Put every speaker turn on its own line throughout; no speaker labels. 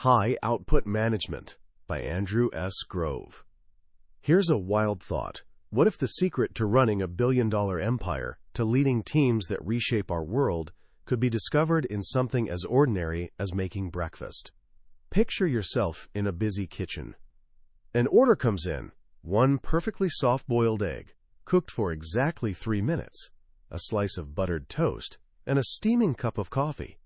High Output Management by Andrew S. Grove. Here's a wild thought. What if the secret to running a billion-dollar empire, to leading teams that reshape our world, could be discovered in something as ordinary as making breakfast? Picture yourself in a busy kitchen. An order comes in, one perfectly soft-boiled egg, cooked for exactly 3 minutes, a slice of buttered toast, and a steaming cup of coffee.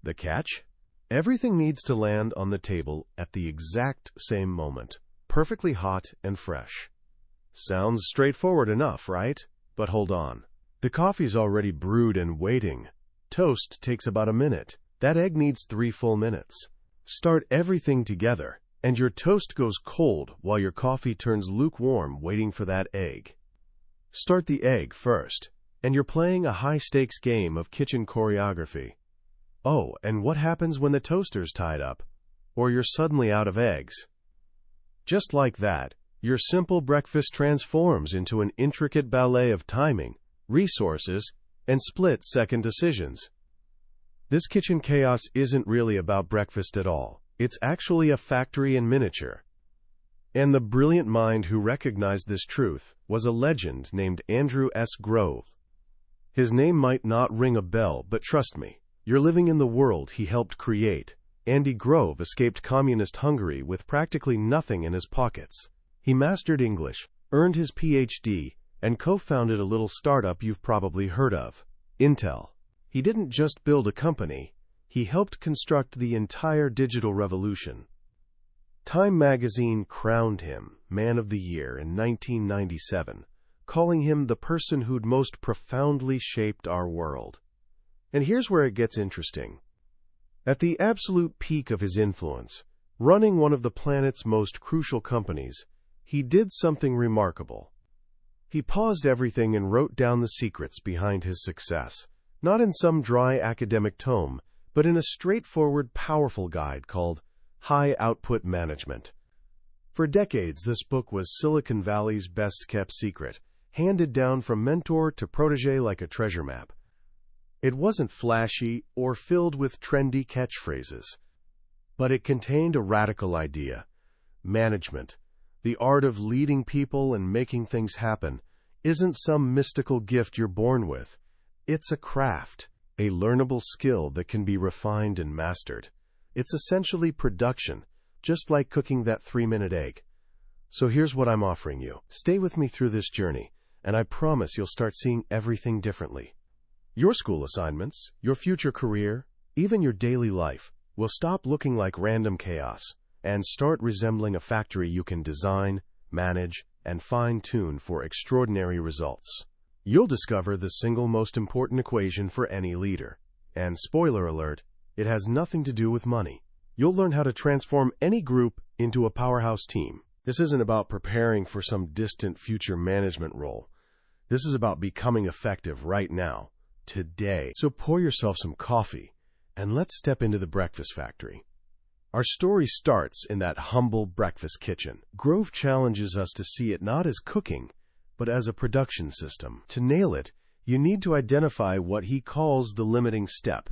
The catch? Everything needs to land on the table at the exact same moment, perfectly hot and fresh. Sounds straightforward enough, right? But hold on. The coffee's already brewed and waiting. Toast takes about a minute. That egg needs 3 full minutes. Start everything together, and your toast goes cold while your coffee turns lukewarm waiting for that egg. Start the egg first, and you're playing a high-stakes game of kitchen choreography. Oh, and what happens when the toaster's tied up, or you're suddenly out of eggs? Just like that, your simple breakfast transforms into an intricate ballet of timing, resources, and split-second decisions. This kitchen chaos isn't really about breakfast at all. It's actually a factory in miniature. And the brilliant mind who recognized this truth was a legend named Andrew S. Grove. His name might not ring a bell, but trust me, you're living in the world he helped create. Andy Grove escaped communist Hungary with practically nothing in his pockets. He mastered English, earned his PhD, and co-founded a little startup you've probably heard of, Intel. He didn't just build a company, he helped construct the entire digital revolution. Time magazine crowned him Man of the Year in 1997, calling him the person who'd most profoundly shaped our world. And here's where it gets interesting. At the absolute peak of his influence, running one of the planet's most crucial companies, he did something remarkable. He paused everything and wrote down the secrets behind his success, not in some dry academic tome, but in a straightforward, powerful guide called High Output Management. For decades, this book was Silicon Valley's best-kept secret, handed down from mentor to protege like a treasure map. It wasn't flashy or filled with trendy catchphrases, but it contained a radical idea. Management, the art of leading people and making things happen, isn't some mystical gift you're born with. It's a craft, a learnable skill that can be refined and mastered. It's essentially production, just like cooking that 3-minute egg. So here's what I'm offering you. Stay with me through this journey, and I promise you'll start seeing everything differently. Your school assignments, your future career, even your daily life will stop looking like random chaos and start resembling a factory you can design, manage, and fine-tune for extraordinary results. You'll discover the single most important equation for any leader. And spoiler alert, it has nothing to do with money. You'll learn how to transform any group into a powerhouse team. This isn't about preparing for some distant future management role. This is about becoming effective right now, today. So pour yourself some coffee, and let's step into the breakfast factory. Our story starts in that humble breakfast kitchen. Grove challenges us to see it not as cooking, but as a production system. To nail it, you need to identify what he calls the limiting step,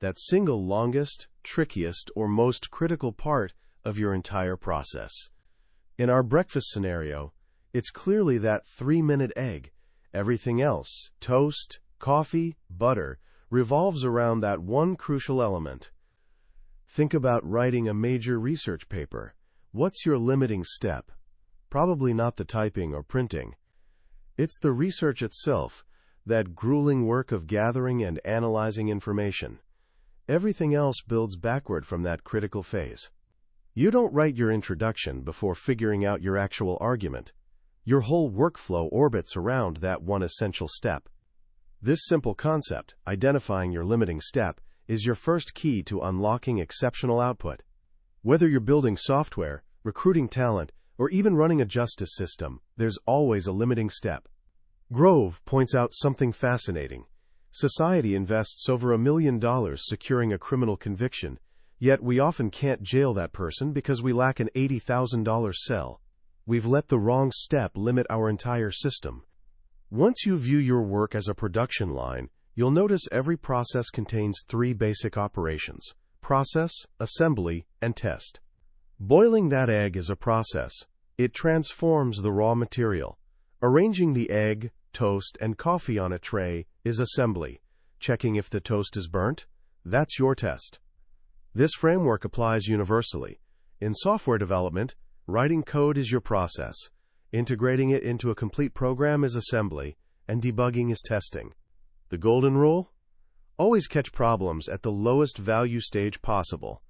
that single longest, trickiest, or most critical part of your entire process. In our breakfast scenario, it's clearly that 3-minute egg. Everything else, toast, coffee, butter, revolves around that one crucial element. Think about writing a major research paper. What's your limiting step? Probably not the typing or printing. It's the research itself, that grueling work of gathering and analyzing information. Everything else builds backward from that critical phase. You don't write your introduction before figuring out your actual argument. Your whole workflow orbits around that one essential step. This simple concept, identifying your limiting step, is your first key to unlocking exceptional output. Whether you're building software, recruiting talent, or even running a justice system, there's always a limiting step. Grove points out something fascinating. Society invests over $1 million securing a criminal conviction, yet we often can't jail that person because we lack an $80,000 cell. We've let the wrong step limit our entire system. Once you view your work as a production line, you'll notice every process contains 3 basic operations: process, assembly, and test. Boiling that egg is a process. It transforms the raw material. Arranging the egg, toast, and coffee on a tray is assembly. Checking if the toast is burnt? That's your test. This framework applies universally. In software development, writing code is your process. Integrating it into a complete program is assembly, and debugging is testing. The golden rule? Always catch problems at the lowest value stage possible.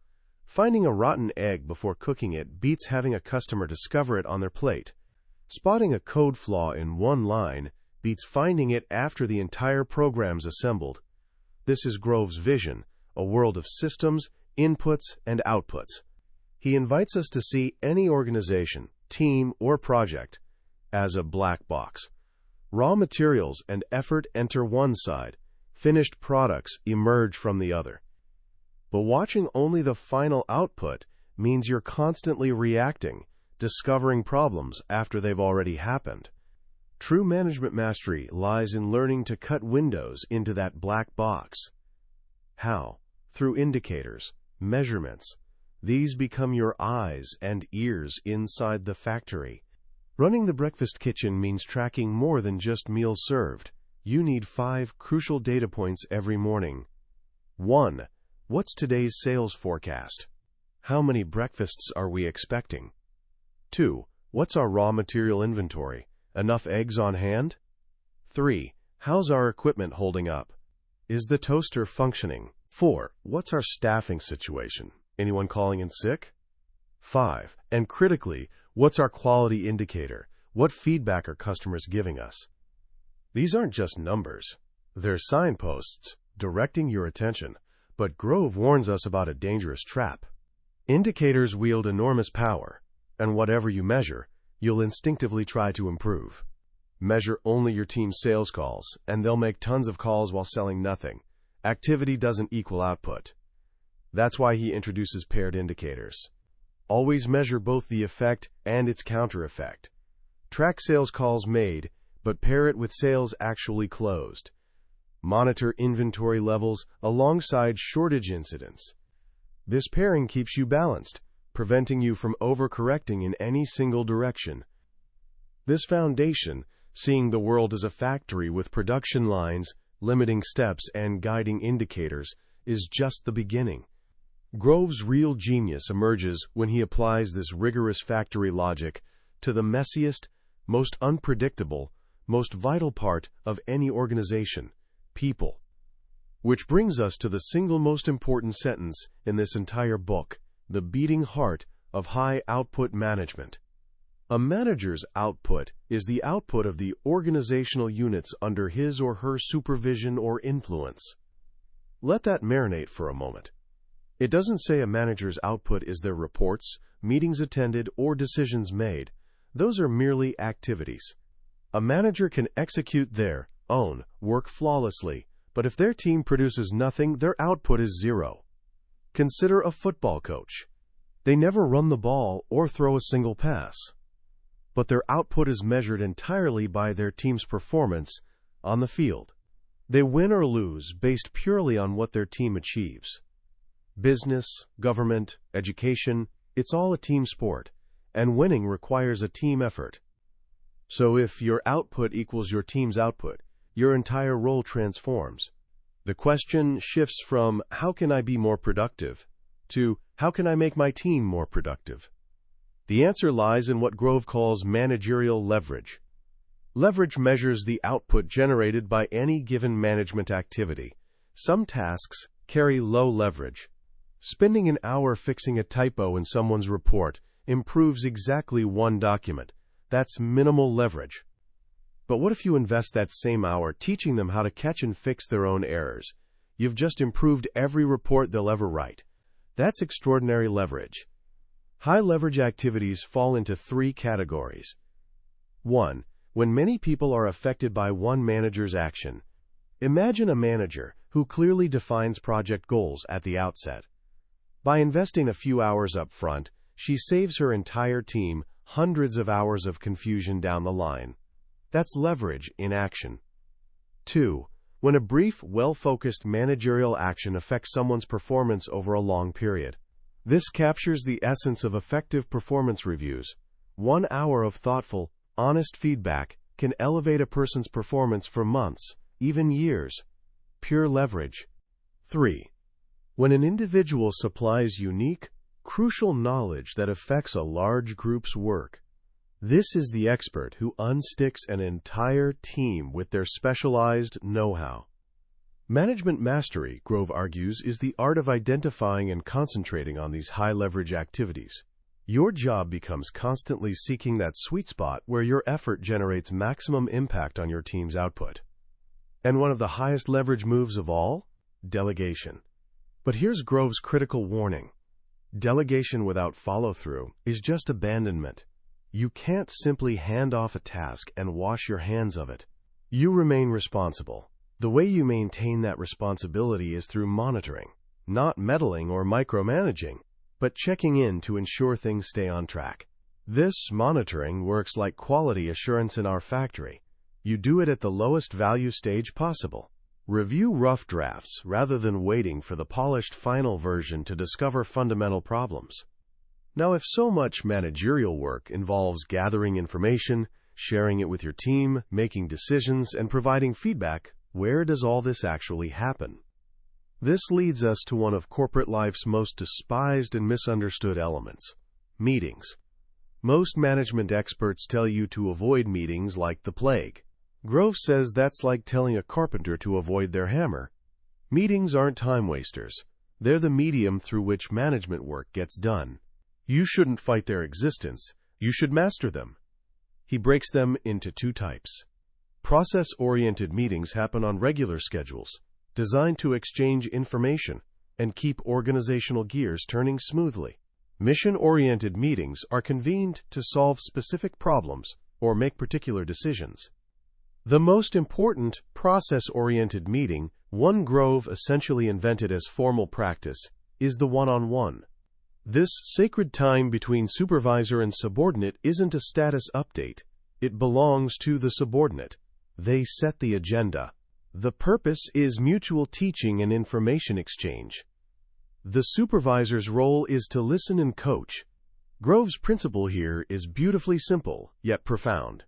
Finding a rotten egg before cooking it beats having a customer discover it on their plate. Spotting a code flaw in one line beats finding it after the entire program's assembled. This is Grove's vision, a world of systems, inputs, and outputs. He invites us to see any organization, team, or project as a black box. Raw materials and effort enter one side. Finished products emerge from the other. But watching only the final output means you're constantly reacting, discovering problems after they've already happened. True management mastery lies in learning to cut windows into that black box. How? Through indicators, measurements. These become your eyes and ears inside the factory. Running the breakfast kitchen means tracking more than just meals served. You need 5 crucial data points every morning. 1. What's today's sales forecast? How many breakfasts are we expecting? 2. What's our raw material inventory? Enough eggs on hand? 3. How's our equipment holding up? Is the toaster functioning? 4. What's our staffing situation? Anyone calling in sick? 5. And critically, what's our quality indicator? What feedback are customers giving us? These aren't just numbers. They're signposts directing your attention. But Grove warns us about a dangerous trap. Indicators wield enormous power, and whatever you measure, you'll instinctively try to improve. Measure only your team's sales calls, and they'll make tons of calls while selling nothing. Activity doesn't equal output. That's why he introduces paired indicators. Always measure both the effect and its counter-effect. Track sales calls made, but pair it with sales actually closed. Monitor inventory levels alongside shortage incidents. This pairing keeps you balanced, preventing you from overcorrecting in any single direction. This foundation, seeing the world as a factory with production lines, limiting steps, and guiding indicators, is just the beginning. Grove's real genius emerges when he applies this rigorous factory logic to the messiest, most unpredictable, most vital part of any organization: people. Which brings us to the single most important sentence in this entire book, the beating heart of high-output management. A manager's output is the output of the organizational units under his or her supervision or influence. Let that marinate for a moment. It doesn't say a manager's output is their reports, meetings attended, or decisions made. Those are merely activities. A manager can execute their own work flawlessly, but if their team produces nothing, their output is zero. Consider a football coach. They never run the ball or throw a single pass, but their output is measured entirely by their team's performance on the field. They win or lose based purely on what their team achieves. Business, government, education, it's all a team sport, and winning requires a team effort. So if your output equals your team's output, your entire role transforms. The question shifts from, how can I be more productive, to, how can I make my team more productive? The answer lies in what Grove calls managerial leverage. Leverage measures the output generated by any given management activity. Some tasks carry low leverage. Spending an hour fixing a typo in someone's report improves exactly one document. That's minimal leverage. But what if you invest that same hour teaching them how to catch and fix their own errors? You've just improved every report they'll ever write. That's extraordinary leverage. High leverage activities fall into 3 categories. 1. When many people are affected by one manager's action. Imagine a manager who clearly defines project goals at the outset. By investing a few hours up front, she saves her entire team hundreds of hours of confusion down the line. That's leverage in action. 2. When a brief, well-focused managerial action affects someone's performance over a long period. This captures the essence of effective performance reviews. 1 hour of thoughtful, honest feedback can elevate a person's performance for months, even years. Pure leverage. 3. When an individual supplies unique, crucial knowledge that affects a large group's work, this is the expert who unsticks an entire team with their specialized know-how. Management mastery, Grove argues, is the art of identifying and concentrating on these high-leverage activities. Your job becomes constantly seeking that sweet spot where your effort generates maximum impact on your team's output. And one of the highest leverage moves of all? Delegation. But here's Grove's critical warning. Delegation without follow-through is just abandonment. You can't simply hand off a task and wash your hands of it. You remain responsible. The way you maintain that responsibility is through monitoring, not meddling or micromanaging, but checking in to ensure things stay on track. This monitoring works like quality assurance in our factory. You do it at the lowest value stage possible. Review rough drafts rather than waiting for the polished final version to discover fundamental problems. Now, if so much managerial work involves gathering information, sharing it with your team, making decisions, and providing feedback, where does all this actually happen? This leads us to one of corporate life's most despised and misunderstood elements: meetings. Most management experts tell you to avoid meetings like the plague. Grove says that's like telling a carpenter to avoid their hammer. Meetings aren't time wasters. They're the medium through which management work gets done. You shouldn't fight their existence. You should master them. He breaks them into 2 types. Process-oriented meetings happen on regular schedules, designed to exchange information and keep organizational gears turning smoothly. Mission-oriented meetings are convened to solve specific problems or make particular decisions. The most important process-oriented meeting, one Grove essentially invented as formal practice, is the one-on-one. This sacred time between supervisor and subordinate isn't a status update. It belongs to the subordinate. They set the agenda. The purpose is mutual teaching and information exchange. The supervisor's role is to listen and coach. Grove's principle here is beautifully simple, yet profound.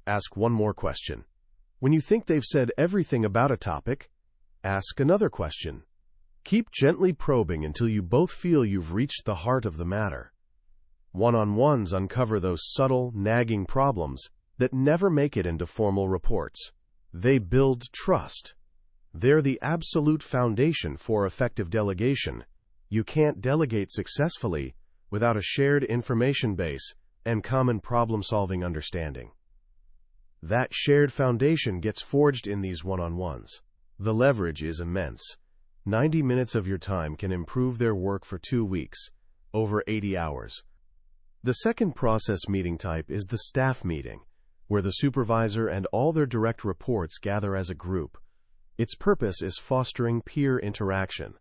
Ask one more question. When you think they've said everything about a topic, ask another question. Keep gently probing until you both feel you've reached the heart of the matter. One-on-ones uncover those subtle, nagging problems that never make it into formal reports. They build trust. They're the absolute foundation for effective delegation. You can't delegate successfully without a shared information base and common problem-solving understanding. That shared foundation gets forged in these one-on-ones. The leverage is immense. 90 minutes of your time can improve their work for 2 weeks, over 80 hours. The second process meeting type is the staff meeting, where the supervisor and all their direct reports gather as a group. Its purpose is fostering peer interaction.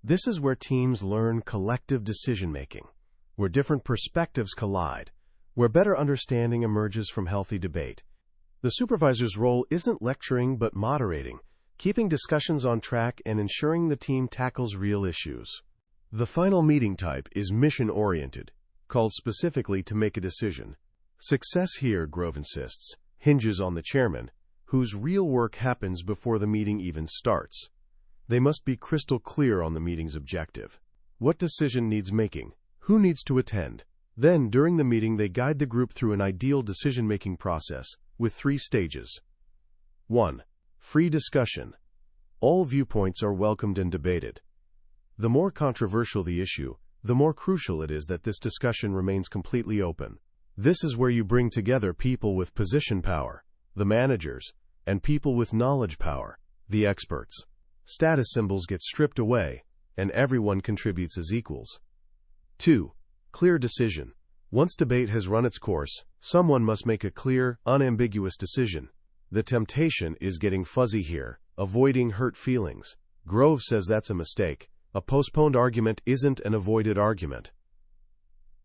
This is where teams learn collective decision-making, where different perspectives collide, where better understanding emerges from healthy debate. The supervisor's role isn't lecturing but moderating, keeping discussions on track and ensuring the team tackles real issues. The final meeting type is mission-oriented, called specifically to make a decision. Success here, Grove insists, hinges on the chairman, whose real work happens before the meeting even starts. They must be crystal clear on the meeting's objective. What decision needs making? Who needs to attend? Then, during the meeting, they guide the group through an ideal decision-making process with 3 stages. 1. Free discussion. All viewpoints are welcomed and debated. The more controversial the issue, the more crucial it is that this discussion remains completely open. This is where you bring together people with position power, the managers, and people with knowledge power, the experts. Status symbols get stripped away, and everyone contributes as equals. 2. Clear decision. Once debate has run its course, someone must make a clear, unambiguous decision. The temptation is getting fuzzy here, avoiding hurt feelings. Grove says that's a mistake. A postponed argument isn't an avoided argument.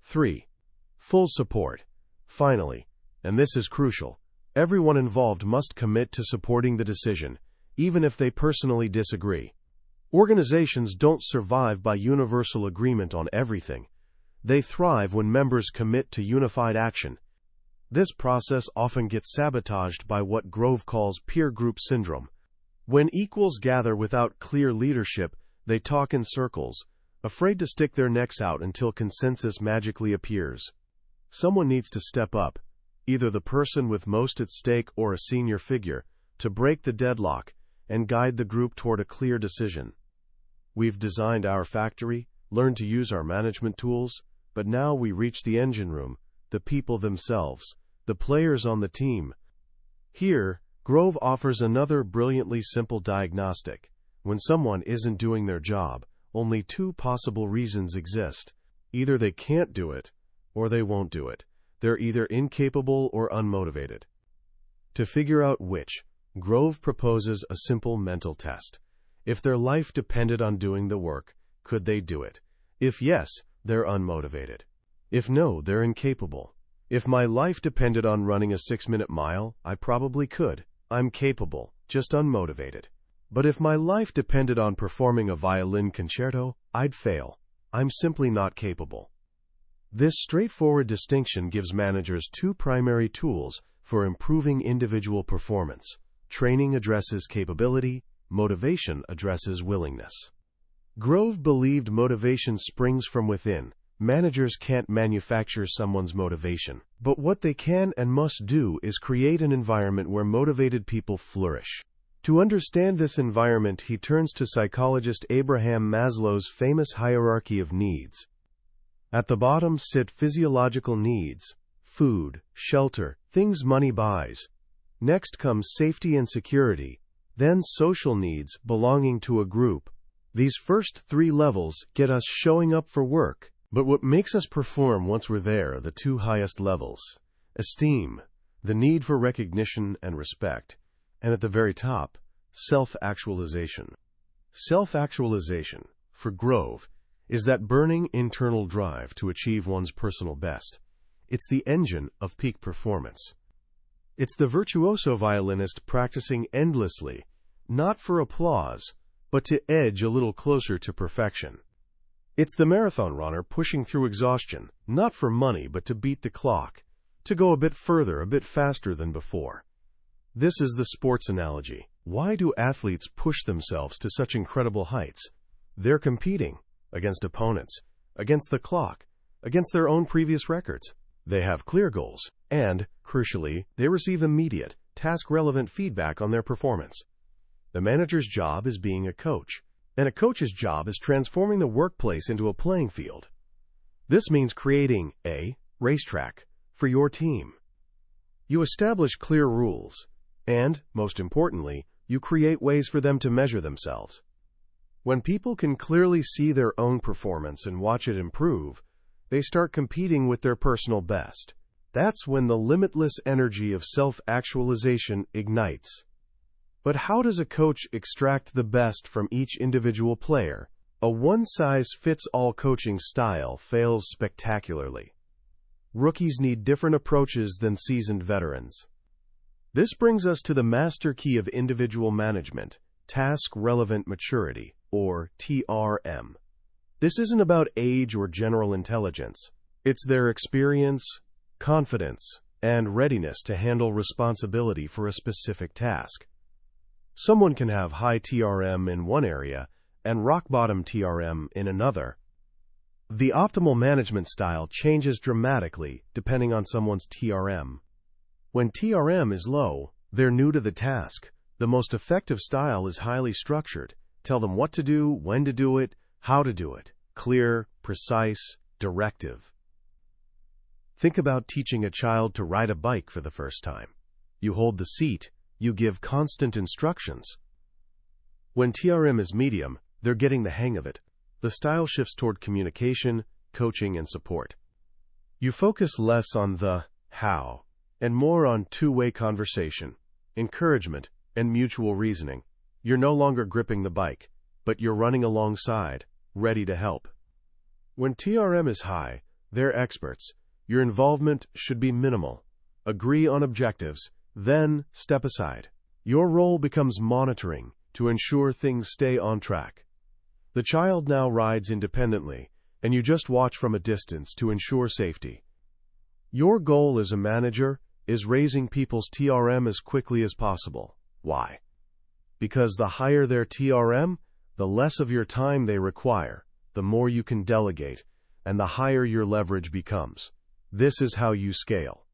3. Full support. Finally, and this is crucial, everyone involved must commit to supporting the decision, even if they personally disagree. Organizations don't survive by universal agreement on everything. They thrive when members commit to unified action. This process often gets sabotaged by what Grove calls peer group syndrome. When equals gather without clear leadership, they talk in circles, afraid to stick their necks out until consensus magically appears. Someone needs to step up, either the person with most at stake or a senior figure, to break the deadlock and guide the group toward a clear decision. We've designed our factory, learned to use our management tools, but now we reach the engine room, the people themselves, the players on the team. Here, Grove offers another brilliantly simple diagnostic. When someone isn't doing their job, only two possible reasons exist. Either they can't do it, or they won't do it. They're either incapable or unmotivated. To figure out which, Grove proposes a simple mental test. If their life depended on doing the work, could they do it? If yes, they're unmotivated. If no, they're incapable. If my life depended on running a 6-minute mile, I probably could. I'm capable, just unmotivated. But if my life depended on performing a violin concerto, I'd fail. I'm simply not capable. This straightforward distinction gives managers two primary tools for improving individual performance. Training addresses capability, motivation addresses willingness. Grove believed motivation springs from within. Managers can't manufacture someone's motivation. But what they can and must do is create an environment where motivated people flourish. To understand this environment, he turns to psychologist Abraham Maslow's famous hierarchy of needs. At the bottom sit physiological needs, food, shelter, things money buys. Next comes safety and security, then social needs belonging to a group. These first three levels get us showing up for work, but what makes us perform once we're there are the two highest levels. Esteem, the need for recognition and respect, and at the very top, self-actualization. Self-actualization, for Grove, is that burning internal drive to achieve one's personal best. It's the engine of peak performance. It's the virtuoso violinist practicing endlessly, not for applause, but to edge a little closer to perfection. It's the marathon runner pushing through exhaustion, not for money, but to beat the clock, to go a bit further, a bit faster than before. This is the sports analogy. Why do athletes push themselves to such incredible heights? They're competing against opponents, against the clock, against their own previous records. They have clear goals, and, crucially, they receive immediate, task-relevant feedback on their performance. The manager's job is being a coach, and a coach's job is transforming the workplace into a playing field. This means creating a racetrack for your team. You establish clear rules, and, most importantly, you create ways for them to measure themselves. When people can clearly see their own performance and watch it improve, they start competing with their personal best. That's when the limitless energy of self-actualization ignites. But how does a coach extract the best from each individual player? A one-size-fits-all coaching style fails spectacularly. Rookies need different approaches than seasoned veterans. This brings us to the master key of individual management, task-relevant maturity, or TRM. This isn't about age or general intelligence. It's their experience, confidence, and readiness to handle responsibility for a specific task. Someone can have high TRM in one area and rock-bottom TRM in another. The optimal management style changes dramatically depending on someone's TRM. When TRM is low, they're new to the task. The most effective style is highly structured. Tell them what to do, when to do it, how to do it. Clear, precise, directive. Think about teaching a child to ride a bike for the first time. You hold the seat, you give constant instructions. When TRM is medium, they're getting the hang of it. The style shifts toward communication, coaching, and support. You focus less on the how and more on two-way conversation, encouragement, and mutual reasoning. You're no longer gripping the bike, but you're running alongside, ready to help. When TRM is high, they're experts. Your involvement should be minimal. Agree on objectives, then step aside. Your role becomes monitoring to ensure things stay on track. The child now rides independently, and you just watch from a distance to ensure safety. Your goal as a manager is raising people's TRM as quickly as possible. Why? Because the higher their TRM, the less of your time they require, the more you can delegate, and the higher your leverage becomes. This is how you scale.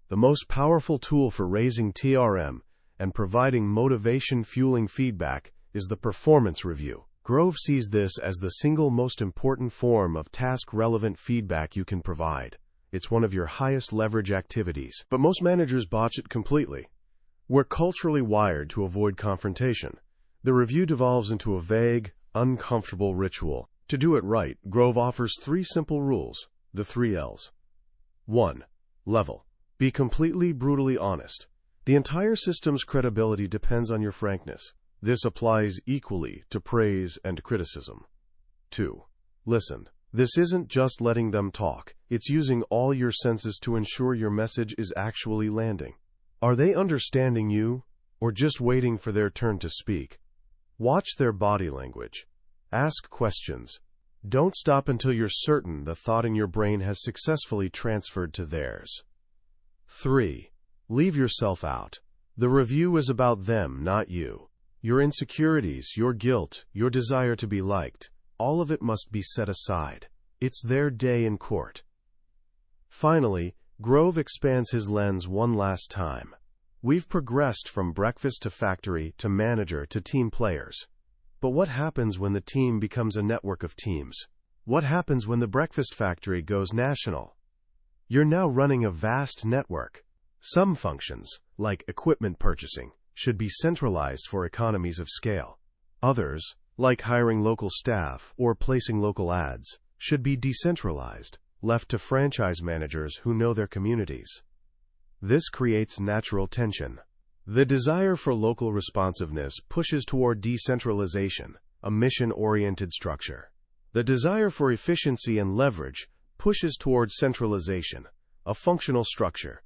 The most powerful tool for raising TRM and providing motivation-fueling feedback is the performance review. Grove sees this as the single most important form of task-relevant feedback you can provide. It's one of your highest leverage activities, but most managers botch it completely. We're culturally wired to avoid confrontation. The review devolves into a vague, uncomfortable ritual. To do it right, Grove offers 3 simple rules, the 3 L's. 1. Level. Be completely, brutally honest. The entire system's credibility depends on your frankness. This applies equally to praise and criticism. 2. Listen. This isn't just letting them talk. It's using all your senses to ensure your message is actually landing. Are they understanding you, or just waiting for their turn to speak? Watch their body language. Ask questions. Don't stop until you're certain the thought in your brain has successfully transferred to theirs. 3. Leave yourself out. The review is about them, not you. Your insecurities, your guilt, your desire to be liked, all of it must be set aside. It's their day in court. Finally, Grove expands his lens one last time. We've progressed from breakfast to factory to manager to team players. But what happens when the team becomes a network of teams? What happens when the breakfast factory goes national? You're now running a vast network. Some functions, like equipment purchasing, should be centralized for economies of scale. Others, like hiring local staff or placing local ads, should be decentralized, left to franchise managers who know their communities. This creates natural tension. The desire for local responsiveness pushes toward decentralization, a mission-oriented structure. The desire for efficiency and leverage pushes toward centralization, a functional structure.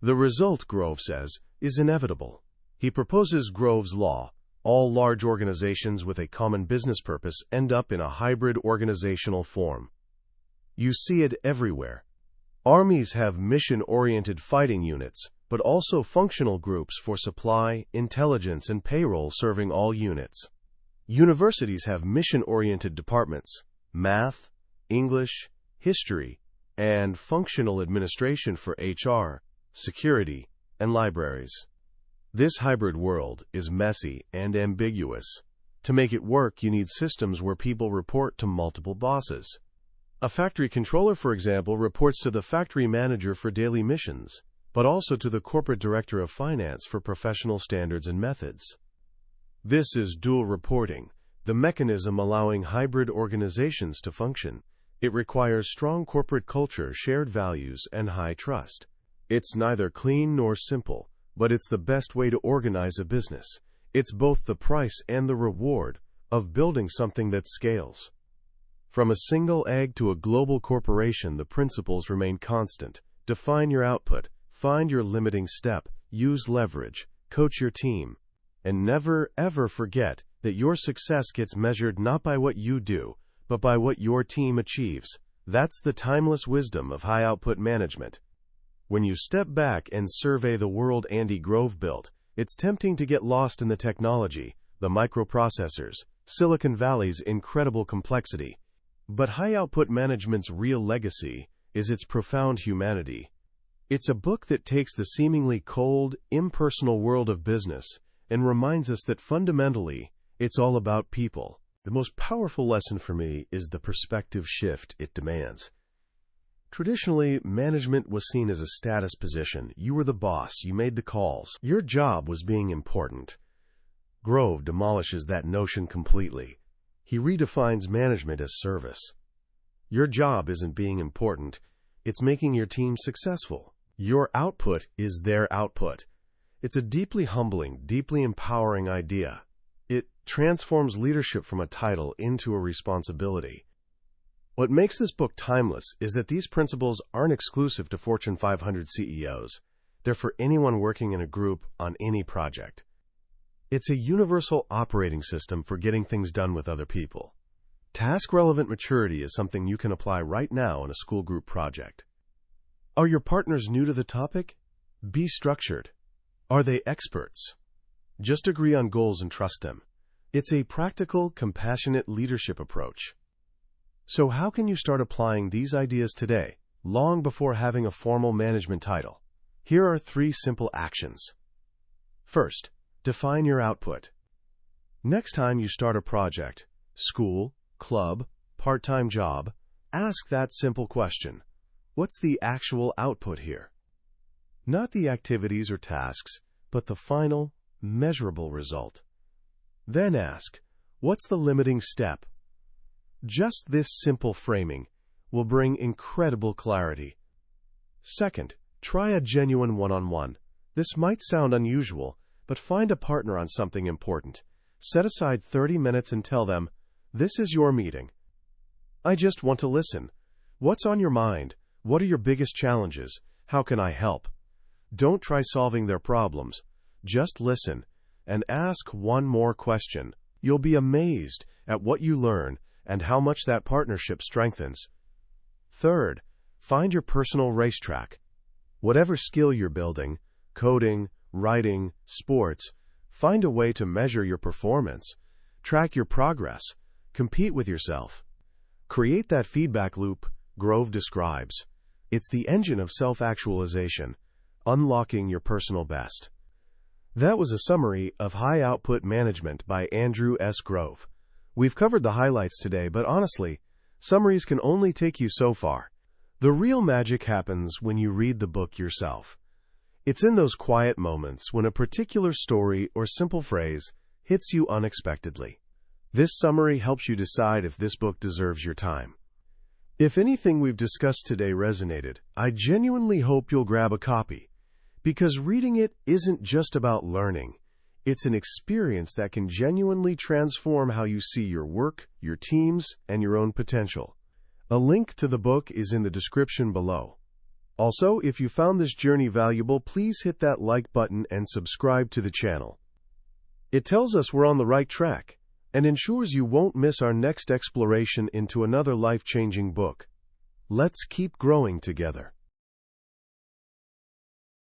The result, Grove says, is inevitable. He proposes Grove's law. All large organizations with a common business purpose end up in a hybrid organizational form. You see it everywhere. Armies have mission-oriented fighting units, but also functional groups for supply, intelligence, and payroll serving all units. Universities have mission-oriented departments, math, English, history, and functional administration for HR, security, and libraries. This hybrid world is messy and ambiguous. To make it work, you need systems where people report to multiple bosses. A factory controller, for example, reports to the factory manager for daily missions, but also to the corporate director of finance for professional standards and methods. This is dual reporting, the mechanism allowing hybrid organizations to function. It requires strong corporate culture, shared values, and high trust. It's neither clean nor simple, but it's the best way to organize a business. It's both the price and the reward of building something that scales. From a single egg to a global corporation, the principles remain constant. Define your output, find your limiting step, use leverage, coach your team, and never, ever forget that your success gets measured not by what you do, but by what your team achieves. That's the timeless wisdom of high-output management. When you step back and survey the world Andy Grove built, it's tempting to get lost in the technology, the microprocessors, Silicon Valley's incredible complexity. But high-output management's real legacy is its profound humanity. It's a book that takes the seemingly cold, impersonal world of business and reminds us that fundamentally, it's all about people. The most powerful lesson for me is the perspective shift it demands. Traditionally, management was seen as a status position. You were the boss, you made the calls. Your job was being important. Grove demolishes that notion completely. He redefines management as service. Your job isn't being important, it's making your team successful. Your output is their output. It's a deeply humbling, deeply empowering idea. It transforms leadership from a title into a responsibility. What makes this book timeless is that these principles aren't exclusive to Fortune 500 CEOs. They're for anyone working in a group on any project. It's a universal operating system for getting things done with other people. Task-relevant maturity is something you can apply right now in a school group project. Are your partners new to the topic? Be structured. Are they experts? Just agree on goals and trust them. It's a practical, compassionate leadership approach. So how can you start applying these ideas today, long before having a formal management title? Here are 3 simple actions. First, define your output. Next time you start a project, school, club, part-time job, ask that simple question. What's the actual output here? Not the activities or tasks, but the final, measurable result. Then ask, what's the limiting step? Just this simple framing will bring incredible clarity. Second, try a genuine one-on-one. This might sound unusual, but find a partner on something important. Set aside 30 minutes and tell them, this is your meeting. I just want to listen. What's on your mind? What are your biggest challenges? How can I help? Don't try solving their problems. Just listen and ask one more question. You'll be amazed at what you learn and how much that partnership strengthens. Third, find your personal racetrack. Whatever skill you're building, coding, writing, sports, find a way to measure your performance, track your progress, compete with yourself. Create that feedback loop Grove describes. It's the engine of self-actualization, unlocking your personal best. That was a summary of High Output Management by Andrew S. Grove. We've covered the highlights today, but honestly, summaries can only take you so far. The real magic happens when you read the book yourself. It's in those quiet moments when a particular story or simple phrase hits you unexpectedly. This summary helps you decide if this book deserves your time. If anything we've discussed today resonated, I genuinely hope you'll grab a copy, because reading it isn't just about learning. It's an experience that can genuinely transform how you see your work, your teams, and your own potential. A link to the book is in the description below. Also, if you found this journey valuable, please hit that like button and subscribe to the channel. It tells us we're on the right track and ensures you won't miss our next exploration into another life-changing book. Let's keep growing together.